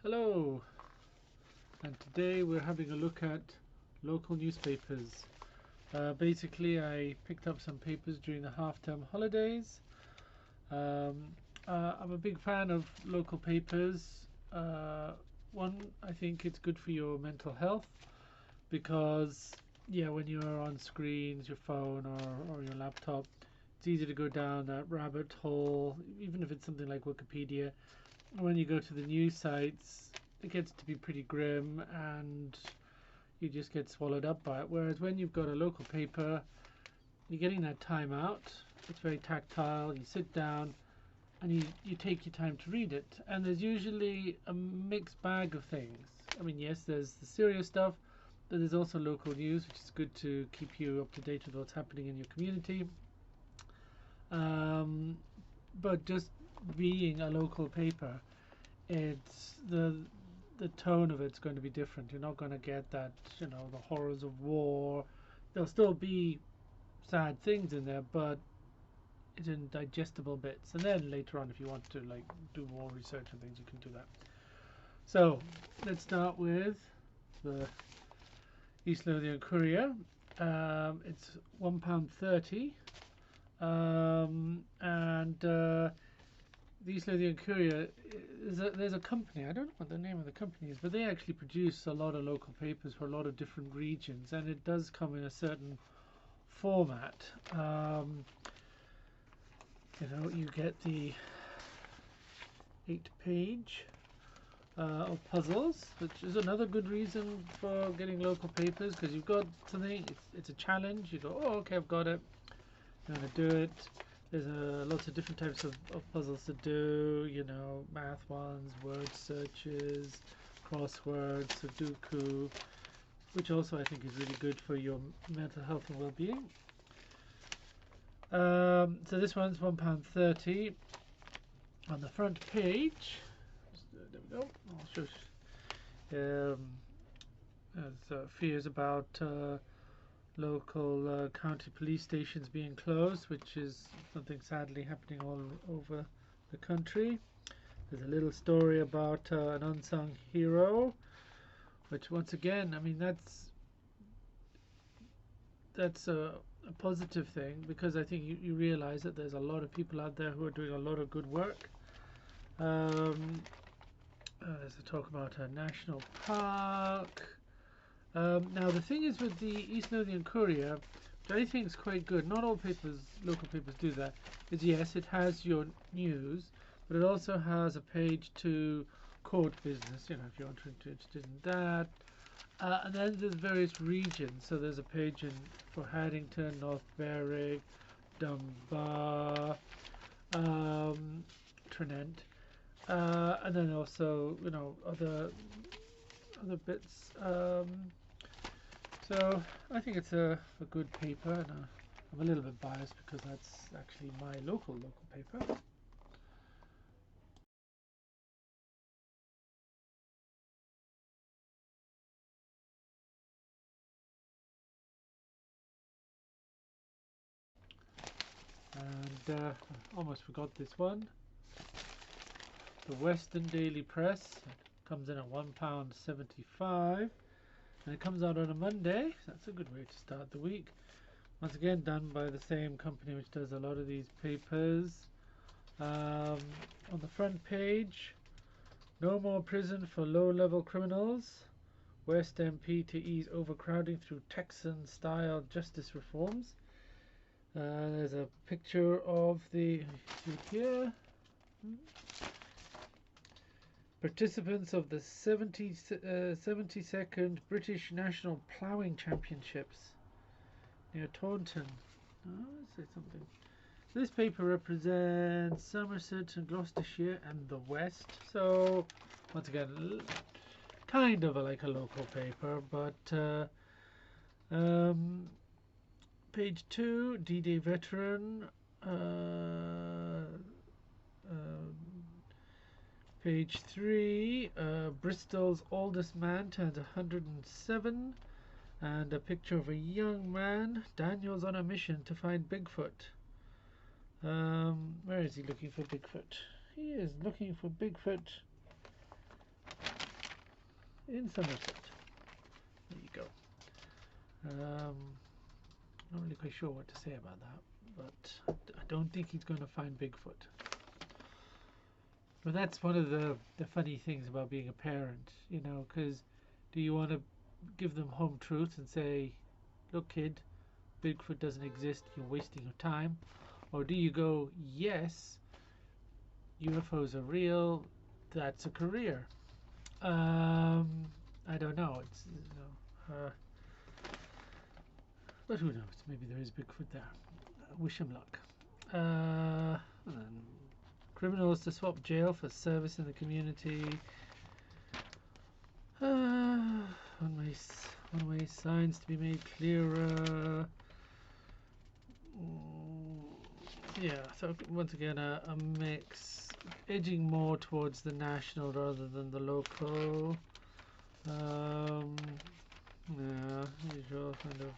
Hello, and today we're having a look at local newspapers. Basically, I picked up some papers during the half-term holidays. Um, I'm a big fan of local papers. One, I think it's good for your mental health because, yeah, when you're on screens, your phone or your laptop, it's easy to go down that rabbit hole, even if it's something like Wikipedia. When you go to the news sites, it gets to be pretty grim and you just get swallowed up by it. Whereas when you've got a local paper, you're getting that time out. It's very tactile. You sit down and you take your time to read it. And there's usually a mixed bag of things. I mean, yes, there's the serious stuff, but there's also local news, which is good to keep you up to date with what's happening in your community. Um, but just being a local paper, it's the tone of it's going to be different. You're not going to get that, the horrors of war. There'll still be sad things in there, but it's in digestible bits. And then later on, if you want to like do more research and things, you can do that. So let's start with the East Lothian Courier. It's £1.30, and the East Lothian Courier, there's a company, I don't know what the name of the company is, but they actually produce a lot of local papers for a lot of different regions, and it does come in a certain format. You get the 8-page of puzzles, which is another good reason for getting local papers, because you've got something, it's a challenge, you go, oh, okay, I've got it, I'm going to do it. There's lots of different types of puzzles to do, math ones, word searches, crosswords, Sudoku, which also I think is really good for your mental health and well-being. So this one's £1.30. On the front page, there we go. I'll show you. There's fears about local county police stations being closed, which is something sadly happening all over the country. There's a little story about an unsung hero, which once again, I mean, that's a positive thing, because I think you realize that there's a lot of people out there who are doing a lot of good work. There's a talk about a national park. Now the thing is with the East Lothian Courier, which I think is quite good, not all local papers do that, is yes, it has your news, but it also has a page to court business, if you're interested in that. And then there's various regions, so there's a page for Haddington, North Berwick, Dunbar, Trinent, and then also, other bits. So I think it's a good paper, and I'm a little bit biased because that's actually my local paper. And I almost forgot this one. The Western Daily Press comes in at £1.75, and it comes out on a Monday. That's a good way to start the week. Once again, done by the same company which does a lot of these papers. On the front page, no more prison for low-level criminals. West MP to ease overcrowding through Texan-style justice reforms. There's a picture of the, see here, participants of the 72nd British National Ploughing Championships near Taunton. Oh, let's say something. This paper represents Somerset and Gloucestershire and the West. So, once again, kind of like a local paper, but page 2, D-Day veteran. Page 3, Bristol's oldest man turns 107, and a picture of a young man. Daniel's on a mission to find Bigfoot. Where is he looking for Bigfoot? He is looking for Bigfoot in Somerset. There you go. Not really quite sure what to say about that, but I don't think he's going to find Bigfoot. But that's one of the funny things about being a parent, you know, because do you want to give them home truths and say, look, kid, Bigfoot doesn't exist, you're wasting your time? Or do you go, yes, UFOs are real, that's a career? I don't know. It's but who knows? Maybe there is Bigfoot there. Wish him luck. And then criminals to swap jail for service in the community. One-way signs to be made clearer. Yeah, so once again a mix, edging more towards the national rather than the local. Yeah, usual kind of.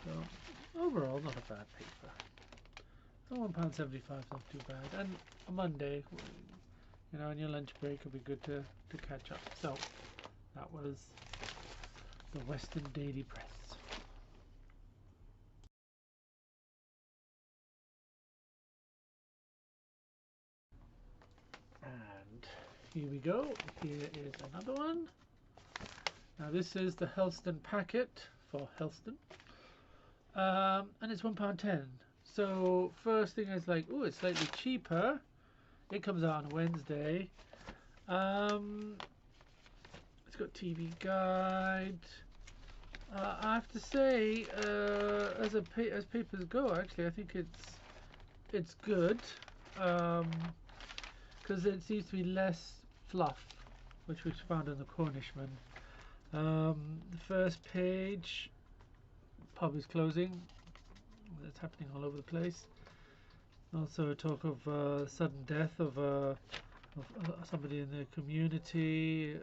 So overall, not a bad paper. £1.75 is not too bad. And a Monday, you know, on your lunch break, it'll be good to catch up. So that was the Western Daily Press. And here we go. Here is another one. Now this is the Helston packet for Helston. And it's £1.10. So first thing I was like, oh, it's slightly cheaper. It comes out on a Wednesday. It's got TV guide. I have to say, as papers go, actually, I think it's good, because it seems to be less fluff, which we found in the Cornishman. The first page, pub is closing. It's happening all over the place. Also, a talk of sudden death of somebody in the community.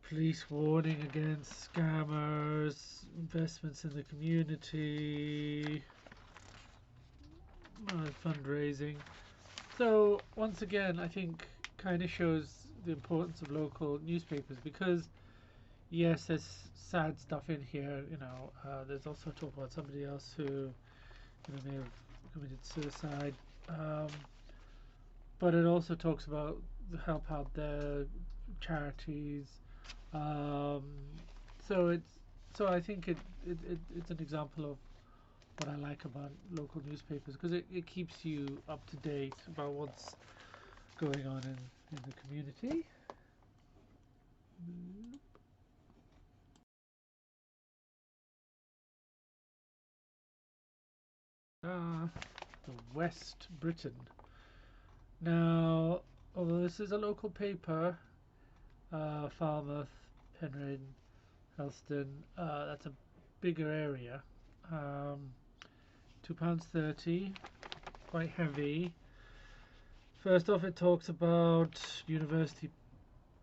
Police warning against scammers, investments in the community, fundraising. So once again, I think kind of shows the importance of local newspapers, because yes, there's sad stuff in here. You know, there's also talk about somebody else who, you know, may have committed suicide. But it also talks about the help out there, charities. So I think it's an example of what I like about local newspapers, because it keeps you up to date about what's going on in the community. The West Briton. Now, although this is a local paper, Falmouth, Penryn, Helston, that's a bigger area. £2.30, quite heavy. First off, it talks about university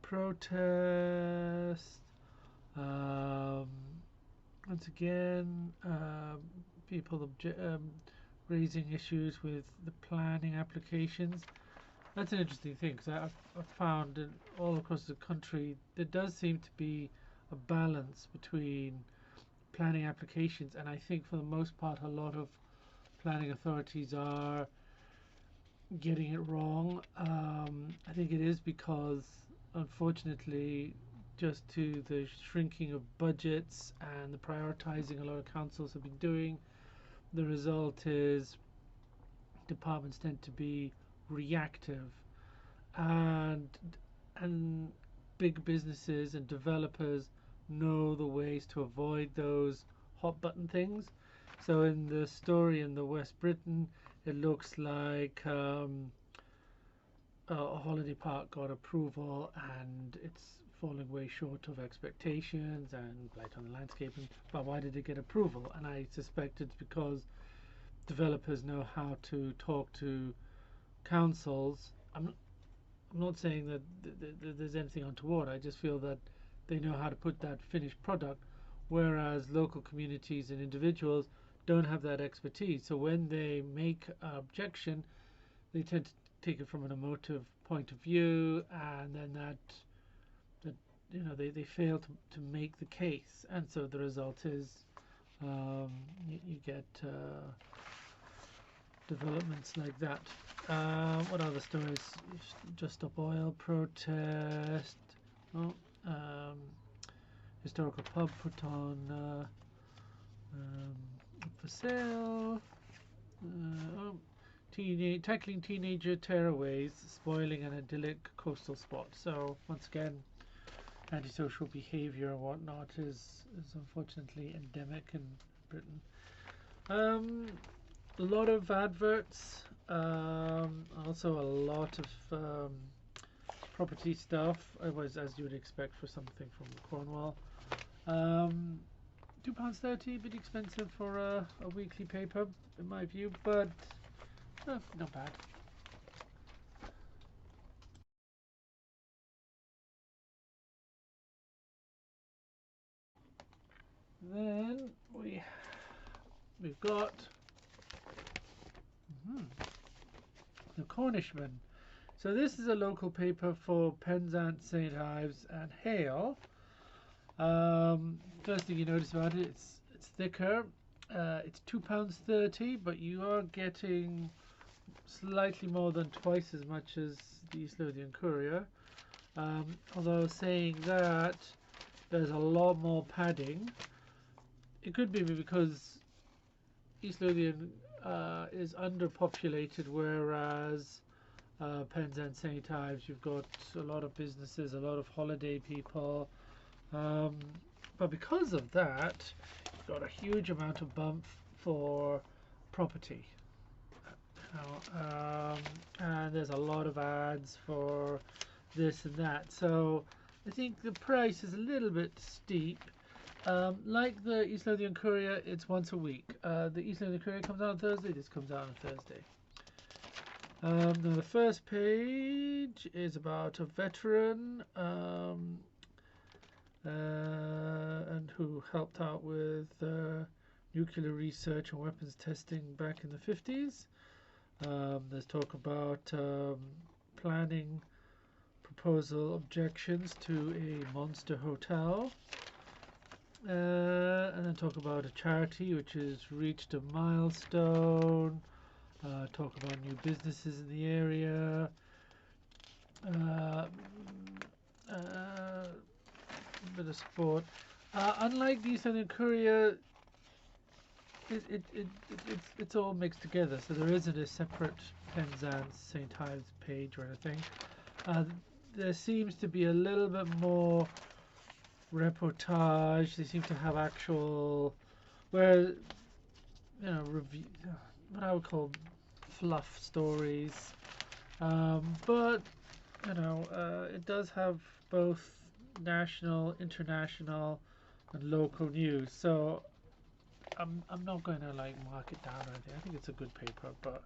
protest. Once again, people raising issues with the planning applications. That's an interesting thing, because I've found that all across the country there does seem to be a balance between planning applications, and I think for the most part a lot of planning authorities are getting it wrong. I think it is because, unfortunately, just to the shrinking of budgets and the prioritizing a lot of councils have been doing, the result is departments tend to be reactive, and big businesses and developers know the ways to avoid those hot button things. So in the story in the West Briton, it looks like a holiday park got approval and it's falling way short of expectations and blight on the landscaping. But why did it get approval? And I suspect it's because developers know how to talk to councils. I'm not saying that there's anything untoward. I just feel that they know how to put that finished product, whereas local communities and individuals don't have that expertise. So when they make an objection, they tend to take it from an emotive point of view, and then that they fail to make the case, and so the result is you get developments like that. What other stories? Just Stop Oil protest. Oh, historical pub put on for sale. Tackling teenager tearaways, spoiling an idyllic coastal spot. So once again, antisocial behaviour and whatnot is unfortunately endemic in Britain. A lot of adverts, also a lot of property stuff. It was as you would expect for something from Cornwall. £2.30, a bit expensive for a weekly paper in my view, but not bad. Then we've got the Cornishman. So this is a local paper for Penzance, St Ives and Hale. First thing you notice about it, it's thicker. It's £2.30, but you are getting slightly more than twice as much as the East Lothian Courier. Although saying that, there's a lot more padding. It could be because East Lothian is underpopulated, whereas Penzance, St Ives, you've got a lot of businesses, a lot of holiday people. But because of that, you've got a huge amount of bump for property. And there's a lot of ads for this and that. So I think the price is a little bit steep. Like the East Lothian Courier, it's once a week. The East Lothian Courier comes out on Thursday, this comes out on Thursday. Now the first page is about a veteran and who helped out with nuclear research and weapons testing back in the 50s. There's talk about planning proposal objections to a monster hotel. And then talk about a charity which has reached a milestone. Talk about new businesses in the area. A bit of sport. Unlike the East Lothian Courier, it's all mixed together, so there isn't a separate Penzance St Ives page or anything. There seems to be a little bit more reportage. They seem to have actual, where review, what I would call fluff stories, but it does have both national, international, and local news. So I'm not going to like mark it down or anything. I think it's a good paper, but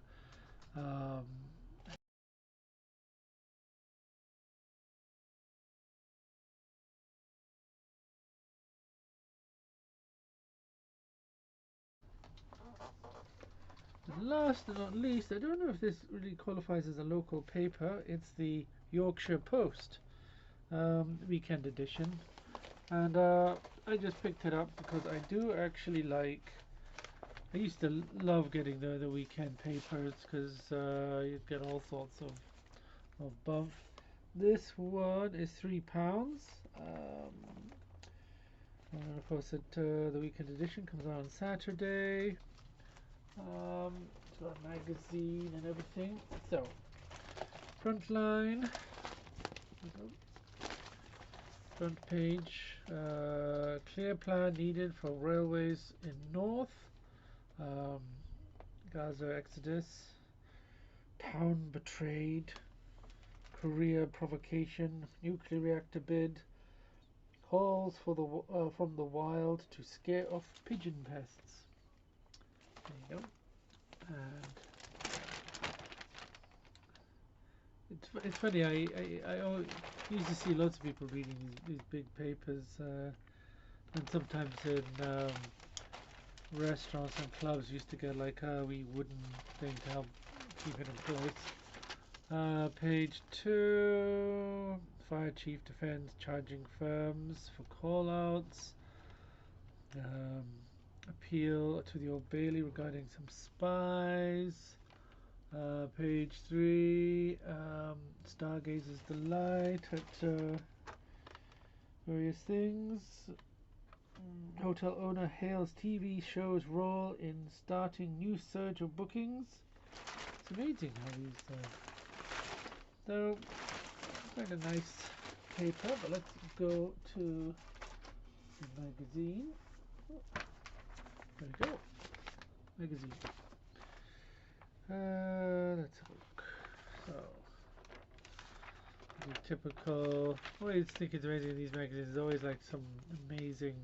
last but not least, I don't know if this really qualifies as a local paper. It's the Yorkshire Post weekend edition, and I just picked it up because I do actually like. I used to love getting the weekend papers because you get all sorts of bump. This one is £3. And of course, the weekend edition comes out on Saturday. It's got a magazine and everything. So, Frontline, front page, clear plan needed for railways in North, Gaza exodus, town betrayed, Korea provocation, nuclear reactor bid, calls for from the wild to scare off pigeon pests. There you go. And it's funny. I always used to see lots of people reading these big papers, and sometimes in restaurants and clubs used to get like a wee wooden thing to help keep it in place. Page 2, Fire Chief defends charging firms for call-outs. Appeal to the Old Bailey regarding some spies. Page 3, Stargazer's delight at various things. Hotel owner hails TV show's role in starting new surge of bookings. It's amazing how these. So, quite a nice paper, but let's go to the magazine. There we go. Magazine. Let's have a look. So, the typical. I always think it's amazing in these magazines. There's always like some amazing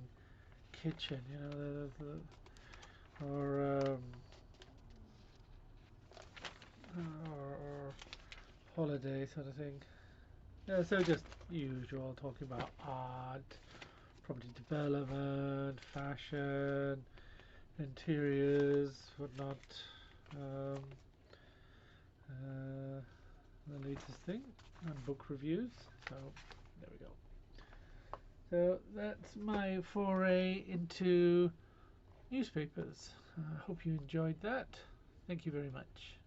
kitchen, you know, or holiday sort of thing. Yeah, so just usual, talking about art, property development, fashion, interiors, whatnot. The latest thing, and book reviews. So there we go. So that's my foray into newspapers. I hope you enjoyed that. Thank you very much.